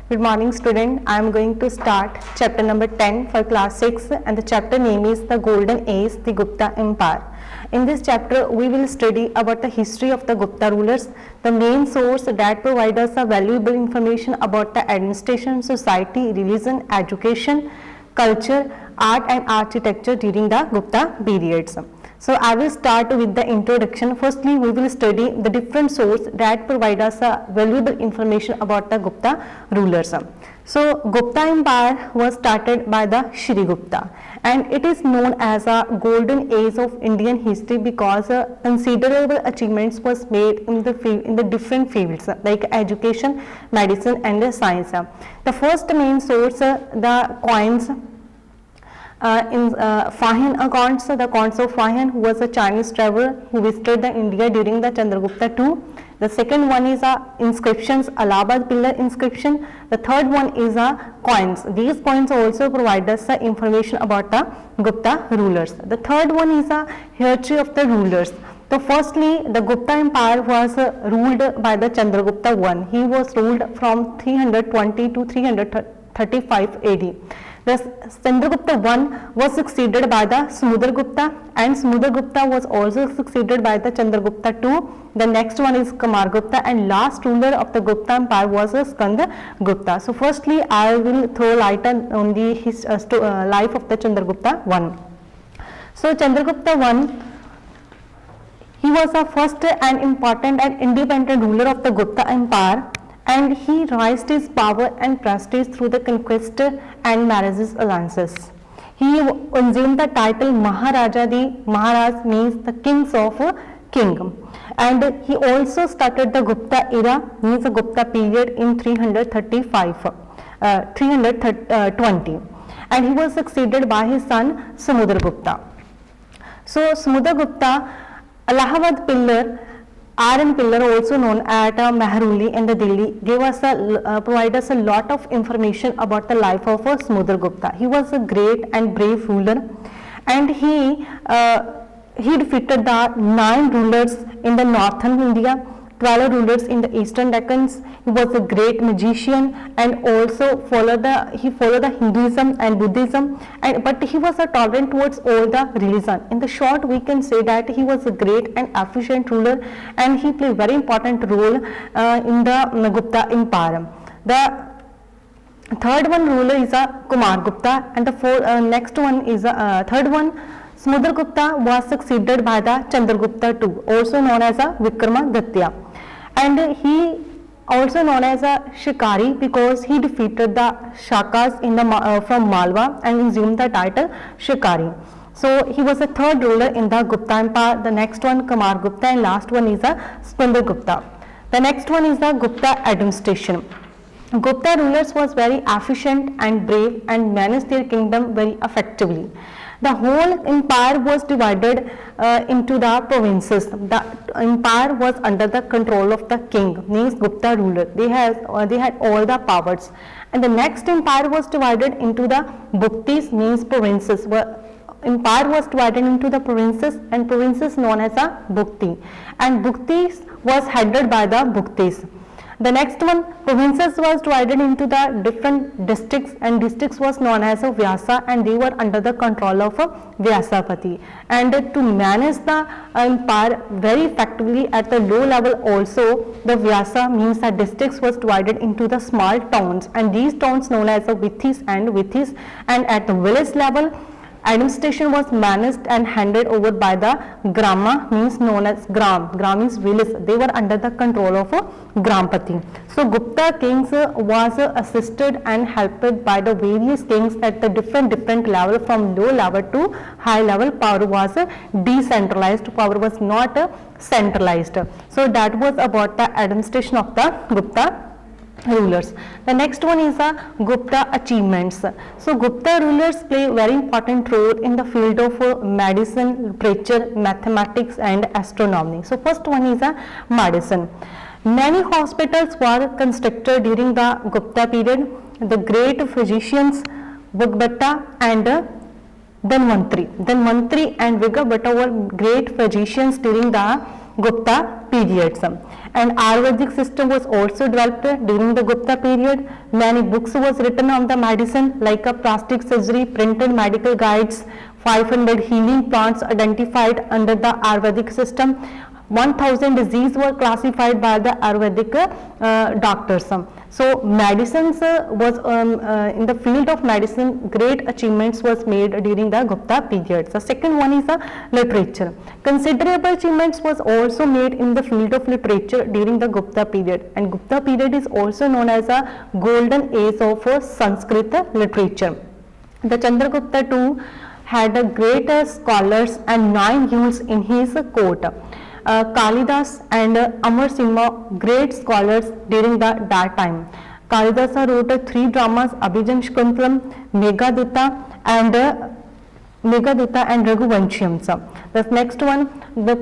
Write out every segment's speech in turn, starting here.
Good morning student. I am going to start chapter number 10 for class 6 and the chapter name is the Golden Age, the Gupta Empire. In this chapter we will study about the history of the Gupta rulers, the main source that provides us a valuable information about the administration, society, religion, education, culture, art and architecture during the Gupta periods. So I will start with the introduction. Firstly, we will study the different sources that provide us valuable information about the Gupta rulers. So Gupta Empire was started by the Shri Gupta and it is known as a golden age of Indian history because considerable achievements was made in the different fields like education, medicine and science. The first main source, the coins. In Fahin accounts, the accounts of Fahin, who was a Chinese traveler who visited the India during the Chandragupta II. The second one is inscriptions, Allahabad pillar inscription. The third one is coins. These coins also provide us information about the Gupta rulers. The third one is history of the rulers. So firstly, the Gupta Empire was ruled by the Chandragupta I. He was ruled from 320 to 335 AD. The Chandragupta I was succeeded by the Samudragupta and Samudragupta was also succeeded by the Chandragupta II. The next one is Kamargupta and last ruler of the Gupta Empire was Skandargupta. So firstly, I will throw light on the life of the Chandragupta I. So Chandragupta I, he was the first and important and independent ruler of the Gupta Empire, and he raised his power and prestige through the conquest and marriages alliances. He assumed the title Maharaja. The Maharaj means the kings of king, and he also started the Gupta era, means the Gupta period in 320, and he was succeeded by his son Samudragupta. So Samudragupta, Allahabad pillar, Iron pillar, also known as Mehruli in the Delhi, provide us a lot of information about the life of Samudragupta. He was a great and brave ruler, and he defeated the 9 rulers in the northern India, 12 rulers in the eastern Deccans. He was a great magician and also followed the Hinduism and Buddhism, but he was tolerant towards all the religion. In the short, we can say that he was a great and efficient ruler and he played a very important role in the Gupta Empire. The third one ruler is Kamargupta, and the next one is third one, Samudragupta, was succeeded by the Chandragupta II, also known as Vikramaditya, and he also known as Shikari because he defeated the Shakas in the from Malwa and assumed the title Shikari. So he was the third ruler in the Gupta Empire. The next one Kamargupta and last one is Skandargupta. The next one is the Gupta administration. Gupta rulers was very efficient and brave and managed their kingdom very effectively. The whole empire was divided into the provinces. The empire was under the control of the king, means Gupta ruler. They had all the powers. And the next empire was divided into the Bhuktis, means provinces. Empire was divided into the provinces and provinces known as a Bhukti. And Bhuktis was headed by the Bhuktis. The next one, provinces was divided into the different districts and districts was known as a Vyasa and they were under the control of a Vyasapati. And to manage the empire very effectively at the low level also, the Vyasa means that districts was divided into the small towns and these towns known as the Vithis, and at the village level, administration was managed and handed over by the Grama, means known as Gram. Gram means village. They were under the control of a Grampati. So Gupta kings was assisted and helped by the various kings at the different level, from low level to high level. Power was decentralized. Power was not centralized. So that was about the administration of the Gupta rulers. The next one is Gupta achievements. So Gupta rulers play a very important role in the field of medicine, literature, mathematics and astronomy. So first one is medicine. Many hospitals were constructed during the Gupta period. The great physicians Vigbhatta and Dhanvantri and Vigbhatta were great physicians during the Gupta periods. And Ayurvedic system was also developed during the Gupta period. Many books was written on the medicine like a plastic surgery, printed medical guides, 500 healing plants identified under the Ayurvedic system. 1000 diseases were classified by the Ayurvedic doctors. So medicines was in the field of medicine, great achievements was made during the Gupta period. The second one is the literature. Considerable achievements was also made in the field of literature during the Gupta period, and Gupta period is also known as a golden age of Sanskrit literature. The Chandragupta too had a great scholars and 9 youths in his court. Kalidas and Amar Simha, great scholars during that time. Kalidasa wrote 3 dramas, Abhijan Shakuntalam, Meghaduta and Raghuvanshiyam. The next one, the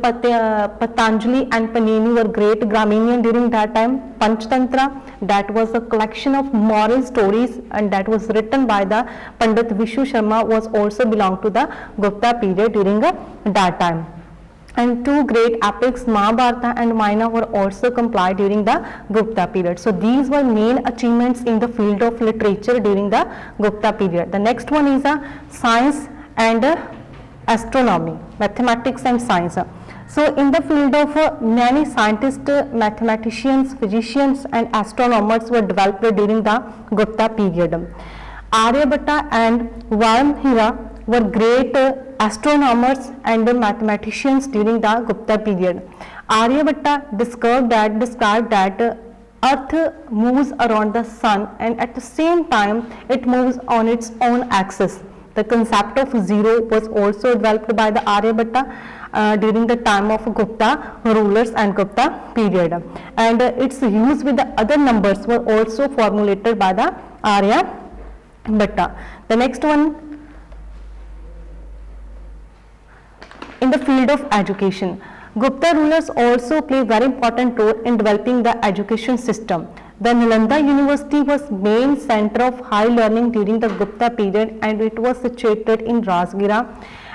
Patanjali and Panini were great Graminian during that time. Panchtantra, that was a collection of moral stories and that was written by the Pandit Vishu Sharma, was also belong to the Gupta period during that time. And 2 great epics, Mahabharata and Ramayana, were also compiled during the Gupta period. So these were main achievements in the field of literature during the Gupta period. The next one is science and astronomy, mathematics and science. So in the field of many scientists, mathematicians, physicians and astronomers were developed during the Gupta period. Aryabhatta and Varmhira were great astronomers and mathematicians during the Gupta period. Aryabhatta described that Earth moves around the sun and at the same time it moves on its own axis. The concept of zero was also developed by the Aryabhatta during the time of Gupta rulers and Gupta period, and its use with the other numbers were also formulated by the Aryabhatta. The next one, in the field of education, Gupta rulers also play a very important role in developing the education system. The Nalanda University was main center of high learning during the Gupta period and it was situated in Rajgira,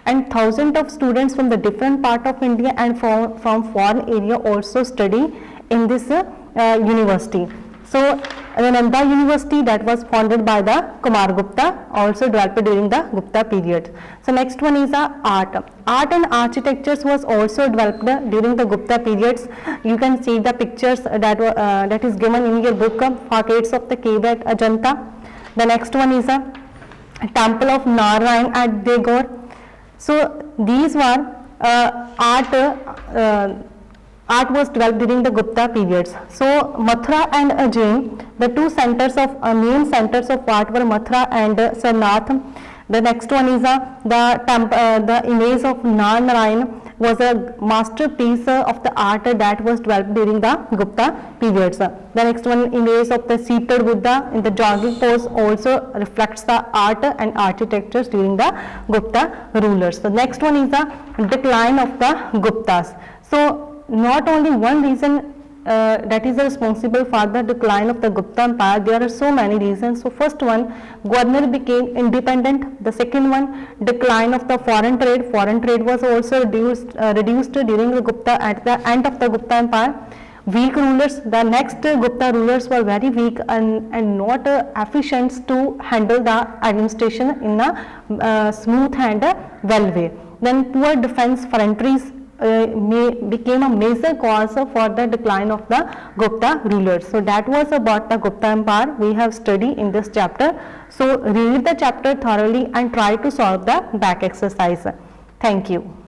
and thousands of students from the different part of India and from foreign area also study in this university. So the Nalanda University, that was founded by the Kumar Gupta, also developed during the Gupta period. So next one is art. Art and architectures was also developed during the Gupta periods. You can see the pictures that is given in your book, Facades of the Cave at Ajanta. The next one is a temple of Narayan at Degor. So these were art was developed during the Gupta periods. So Mathura and Ajay, the two centers of main centers of art were Mathura and Sarnath. The next one is the image of Narayan was a masterpiece of the art that was developed during the Gupta periods. The next one, image of the seated Buddha in the jogging pose, also reflects the art and architectures during the Gupta rulers. The next one is the decline of the Guptas. So not only one reason that is responsible for the decline of the Gupta Empire, there are so many reasons. So first one, governor became independent. The second one, decline of the foreign trade was also reduced during the Gupta, at the end of the Gupta Empire. Weak rulers, the next Gupta rulers were very weak and not efficient to handle the administration in a smooth and well way. Then poor defense frontiers became a major cause for the decline of the Gupta rulers. So that was about the Gupta Empire we have studied in this chapter. So read the chapter thoroughly and try to solve the back exercise. Thank you.